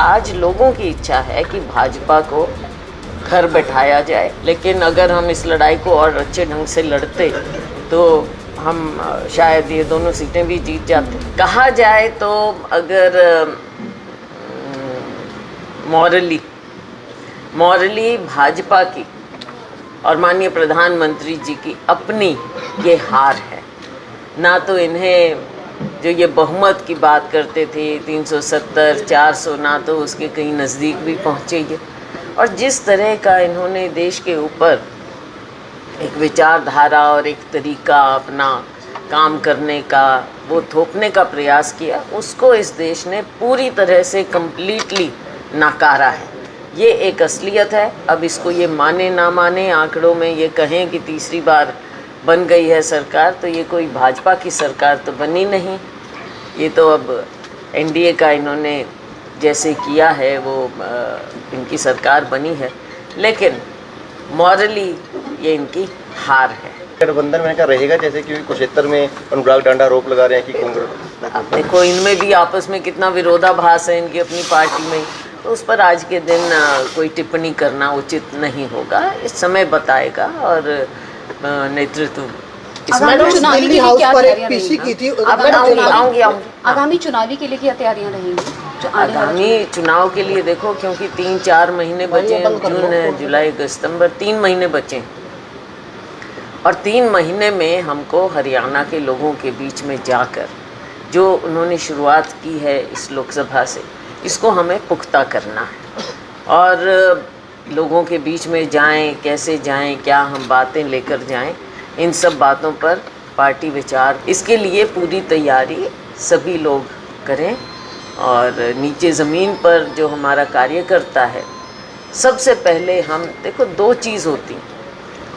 आज लोगों की इच्छा है कि भाजपा को घर बैठाया जाए, लेकिन अगर हम इस लड़ाई को और अच्छे ढंग से लड़ते तो हम शायद ये दोनों सीटें भी जीत जाते। कहा जाए तो अगर मॉरली भाजपा की और माननीय प्रधानमंत्री जी की अपनी ये हार है। ना तो इन्हें जो ये बहुमत की बात करते थे 370 400, ना तो उसके कहीं नज़दीक भी पहुँचे ये, और जिस तरह का इन्होंने देश के ऊपर एक विचारधारा और एक तरीका अपना काम करने का वो थोपने का प्रयास किया, उसको इस देश ने पूरी तरह से कम्प्लीटली नकारा है। ये एक असलियत है। अब इसको ये माने ना माने, आंकड़ों में ये कहें कि तीसरी बार बन गई है सरकार, तो ये कोई भाजपा की सरकार तो बनी नहीं। ये तो अब एनडीए का इन्होंने जैसे किया है वो इनकी सरकार बनी है, लेकिन मॉरली ये इनकी हार है। गठबंधन में क्या रहेगा, जैसे कि कुरुक्षेत्र में अनुराग डांडा आरोप लगा रहे हैं कि कांग्रेस। अब देखो इनमें भी आपस में कितना विरोधाभास है इनकी अपनी पार्टी में, तो उस पर आज के दिन कोई टिप्पणी करना उचित नहीं होगा। इस समय बताएगा और नेतृत्व चुनावी के लिए क्या तैयारियां रहेंगी? आगामी चुनावी के लिए क्या तैयारियां रहेंगी? आगामी चुनाव के लिए देखो, क्योंकि 3-4 महीने बचे हैं, जून जुलाई अगस्त सितंबर 3 महीने बचे हैं, और 3 महीने में हमको हरियाणा के लोगों के बीच में जाकर जो उन्होंने शुरुआत की है इस लोकसभा से, इसको हमें पुख्ता करना है और लोगों के बीच में जाएं, कैसे जाएं, क्या हम बातें लेकर जाएं, इन सब बातों पर पार्टी विचार, इसके लिए पूरी तैयारी सभी लोग करें। और नीचे ज़मीन पर जो हमारा कार्यकर्ता है, सबसे पहले हम देखो 2 चीज़ होती,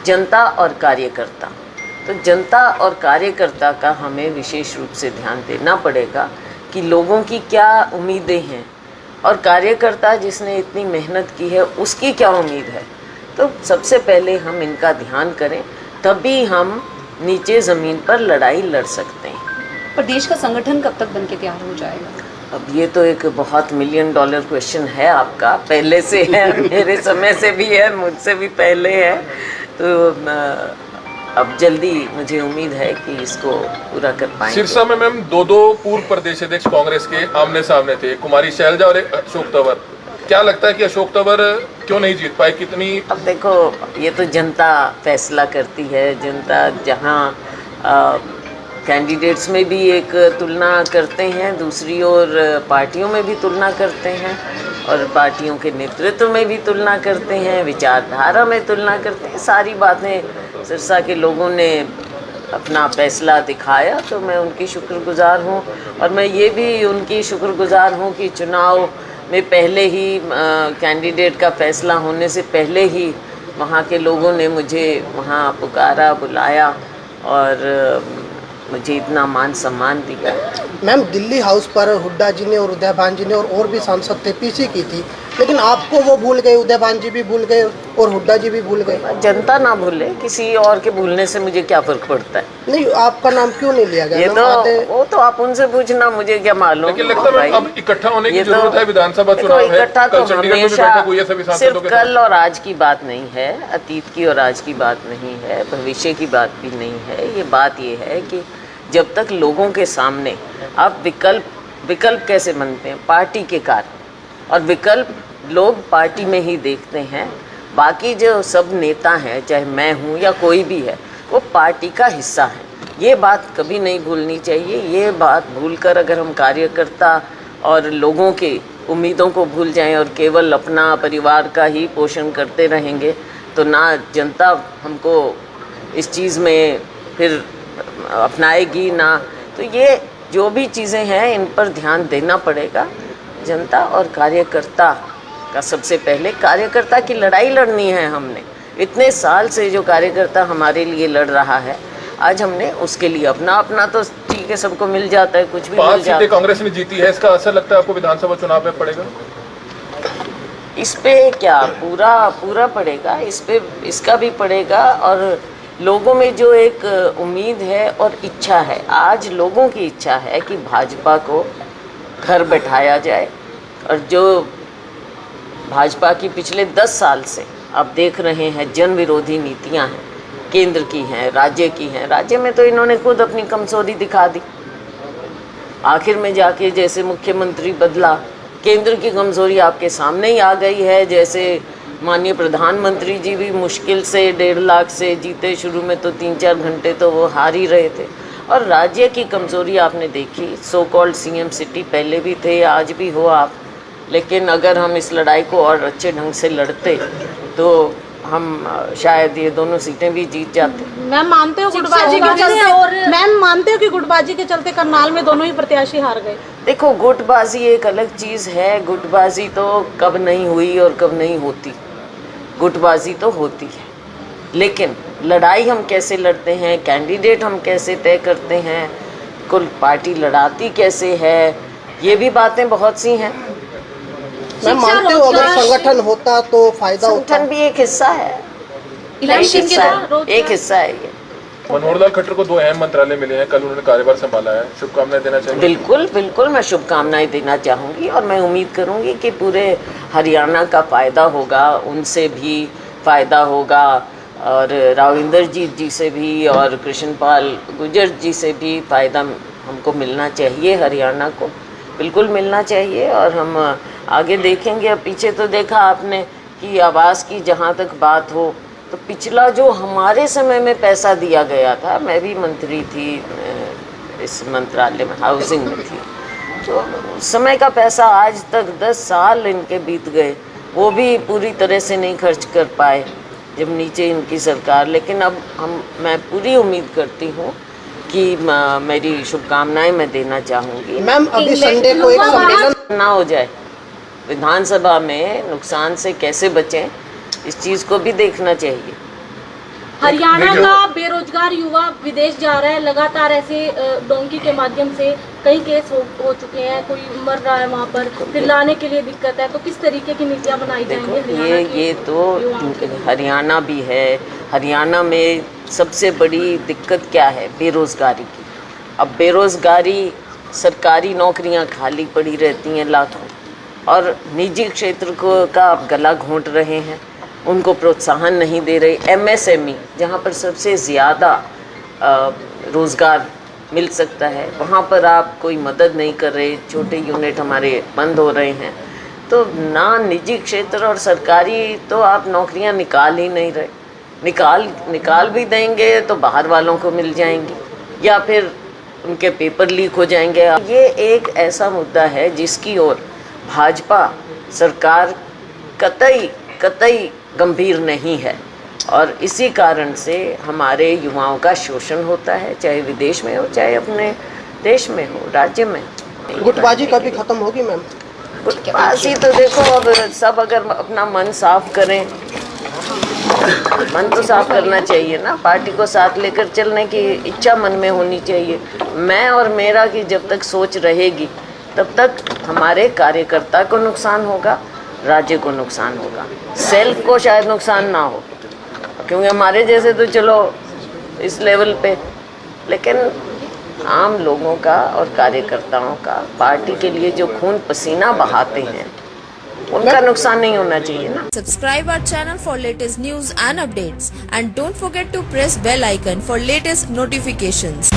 जनता और कार्यकर्ता। तो जनता और कार्यकर्ता का हमें विशेष रूप से ध्यान देना पड़ेगा कि लोगों की क्या उम्मीदें हैं और कार्यकर्ता जिसने इतनी मेहनत की है उसकी क्या उम्मीद है। तो सबसे पहले हम इनका ध्यान करें, तभी हम नीचे ज़मीन पर लड़ाई लड़ सकते हैं। प्रदेश का संगठन कब तक बन के तैयार हो जाएगा? अब ये तो एक बहुत $1 मिलियन क्वेश्चन है आपका, पहले से है, मेरे समय से भी है, मुझसे भी पहले है, तो अब जल्दी मुझे उम्मीद है कि इसको पूरा कर पाएंगे। सिरसा में मैम 2 पूर्व प्रदेश अध्यक्ष कांग्रेस के आमने सामने थे, कुमारी शैलजा और अशोक तंवर। क्या लगता है कि अशोक तंवर क्यों नहीं जीत पाए? कितनी अब देखो ये तो जनता फैसला करती है। जनता जहाँ कैंडिडेट्स में भी एक तुलना करते हैं, दूसरी ओर पार्टियों में भी तुलना करते हैं, और पार्टियों के नेतृत्व में भी तुलना करते हैं, विचारधारा में तुलना करते हैं। सारी बातें सिरसा के लोगों ने अपना फैसला दिखाया, तो मैं उनकी शुक्रगुजार हूँ। और मैं ये भी उनकी शुक्रगुजार हूँ कि चुनाव में पहले ही कैंडिडेट का फैसला होने से पहले ही वहाँ के लोगों ने मुझे वहाँ पुकारा, बुलाया और मुझे इतना मान सम्मान दिया। मैम, दिल्ली हाउस पर हुड्डा जी ने और उदयभान जी ने और भी सांसद थे पीछे की थी, लेकिन आपको वो भूल गए, उदयभान जी भी भूल गए और हुड्डा जी भी भूल गए। जनता ना भूले, किसी और के भूलने से मुझे क्या फर्क पड़ता है? नहीं, आपका नाम क्यों नहीं लिया गया? ये तो वो तो आप उनसे पूछना, मुझे क्या मालूम। लेकिन लगता है अब इकट्ठा होने की जरूरत है, विधानसभा चुनाव है। इकट्ठा तो हमेशा सिर्फ कल और आज की बात नहीं है, अतीत की और आज की बात नहीं है, भविष्य की बात भी नहीं है। ये बात ये है कि जब तक लोगों के सामने आप विकल्प कैसे बनते हैं? पार्टी के कारण, और विकल्प लोग पार्टी में ही देखते हैं। बाकी जो सब नेता हैं, चाहे मैं हूँ या कोई भी है, वो पार्टी का हिस्सा है। ये बात कभी नहीं भूलनी चाहिए। ये बात भूलकर अगर हम कार्यकर्ता और लोगों के उम्मीदों को भूल जाएं और केवल अपना परिवार का ही पोषण करते रहेंगे, तो ना जनता हमको इस चीज़ में फिर अपनाएगी ना। तो ये जो भी चीज़ें हैं इन पर ध्यान देना पड़ेगा। जनता और कार्यकर्ता का सबसे पहले, कार्यकर्ता की लड़ाई लड़नी है। हमने इतने साल से जो कार्यकर्ता हमारे लिए लड़ रहा है, आज हमने उसके लिए अपना तो ठीक है, सबको मिल जाता है, कुछ भी मिल जाता है। कांग्रेस ने जीती है, इसका असर लगता है आपको विधानसभा चुनाव में पड़ेगा? इस पे क्या पूरा पड़ेगा, इस पे इसका भी पड़ेगा। और लोगों में जो एक उम्मीद है और इच्छा है, आज लोगों की इच्छा है कि भाजपा को घर बैठाया जाए, और जो भाजपा की पिछले 10 साल से आप देख रहे हैं जन विरोधी नीतियां हैं, केंद्र की हैं, राज्य की हैं। राज्य में तो इन्होंने खुद अपनी कमजोरी दिखा दी। आखिर में जाके जैसे मुख्यमंत्री बदला, केंद्र की कमजोरी आपके सामने ही आ गई है। जैसे माननीय प्रधानमंत्री जी भी मुश्किल से 1.5 लाख से जीते, शुरू में तो 3-4 घंटे तो वो हार ही रहे थे। और राज्य की कमजोरी आपने देखी, सो कॉल्ड सीएम सिटी पहले भी थे, आज भी हो आप। लेकिन अगर हम इस लड़ाई को और अच्छे ढंग से लड़ते तो हम शायद ये दोनों सीटें भी जीत जाते। मैम मानते हो गुटबाजी के चलते, मैम मानते हो कि गुटबाजी के चलते करनाल में दोनों ही प्रत्याशी हार गए? देखो, गुटबाजी एक अलग चीज़ है। गुटबाजी तो कब नहीं हुई और कब नहीं होती। गुटबाजी तो होती है, लेकिन लड़ाई हम कैसे लड़ते हैं, कैंडिडेट हम कैसे तय करते हैं, कुल पार्टी लड़ाती कैसे है, ये भी बातें बहुत सी हैं। मैं मानते हो अगर संगठन होता तो फायदा होता। संगठन भी एक हिस्सा है, इलेक्शन के एक हिस्सा है ये। मनोहर लाल खट्टर को 2 अहम मंत्रालय मिले हैं, कल उन्होंने कार्यभार संभाला है, शुभकामनाएं देना चाहिए? बिल्कुल बिल्कुल, मैं शुभकामनाएं देना चाहूँगी और मैं उम्मीद करूँगी कि पूरे हरियाणा का फ़ायदा होगा, उनसे भी फ़ायदा होगा और राविंदर जीत जी से भी और कृष्णपाल गुर्जर जी से भी फ़ायदा हमको मिलना चाहिए, हरियाणा को बिल्कुल मिलना चाहिए। और हम आगे देखेंगे। अब पीछे तो देखा आपने कि आवास की जहाँ तक बात हो, तो पिछला जो हमारे समय में पैसा दिया गया था, मैं भी मंत्री थी इस मंत्रालय में, हाउसिंग में थी, तो उस समय का पैसा आज तक 10 साल इनके बीत गए, वो भी पूरी तरह से नहीं खर्च कर पाए जब नीचे इनकी सरकार। लेकिन अब मैं पूरी उम्मीद करती हूँ कि मेरी शुभकामनाएं मैं देना चाहूँगी। मैम अभी संडे को एक सम्मेलन ना हो जाए, विधानसभा में नुकसान से कैसे बचें, इस चीज़ को भी देखना चाहिए। हरियाणा का बेरोजगार युवा विदेश जा रहा है, लगातार ऐसे डोंकी के माध्यम से कई केस हो चुके हैं, कोई मर रहा है वहाँ पर, फिर लाने के लिए दिक्कत है। तो किस तरीके की नीतियाँ बनाई जाएंगी? ये तो हरियाणा भी है। हरियाणा में सबसे बड़ी दिक्कत क्या है? बेरोजगारी की। अब बेरोजगारी, सरकारी नौकरियां खाली पड़ी रहती हैं लाखों, और निजी क्षेत्र को का आप गला घोंट रहे हैं, उनको प्रोत्साहन नहीं दे रहे। एमएसएमई जहाँ पर सबसे ज़्यादा रोज़गार मिल सकता है, वहाँ पर आप कोई मदद नहीं कर रहे। छोटे यूनिट हमारे बंद हो रहे हैं, तो ना निजी क्षेत्र और सरकारी तो आप नौकरियाँ निकाल ही नहीं रहे। निकाल भी देंगे तो बाहर वालों को मिल जाएंगी या फिर उनके पेपर लीक हो जाएंगे। ये एक ऐसा मुद्दा है जिसकी ओर भाजपा सरकार कतई गंभीर नहीं है, और इसी कारण से हमारे युवाओं का शोषण होता है, चाहे विदेश में हो चाहे अपने देश में हो, राज्य में। गुटबाजी कभी खत्म होगी मैम? गुटबाजी तो देखो, अब सब अगर अपना मन साफ करें, मन तो साफ करना चाहिए ना, पार्टी को साथ लेकर चलने की इच्छा मन में होनी चाहिए। मैं और मेरा की जब तक सोच रहेगी तब तक हमारे कार्यकर्ता को नुकसान होगा, राज्य को नुकसान होगा, सेल्फ को शायद नुकसान ना हो, क्योंकि हमारे जैसे तो चलो इस लेवल पे, लेकिन आम लोगों का और कार्यकर्ताओं का, पार्टी के लिए जो खून पसीना बहाते हैं, उनका नुकसान नहीं होना चाहिए ना। Subscribe our channel for latest news and updates, and don't forget to press bell icon for latest notifications.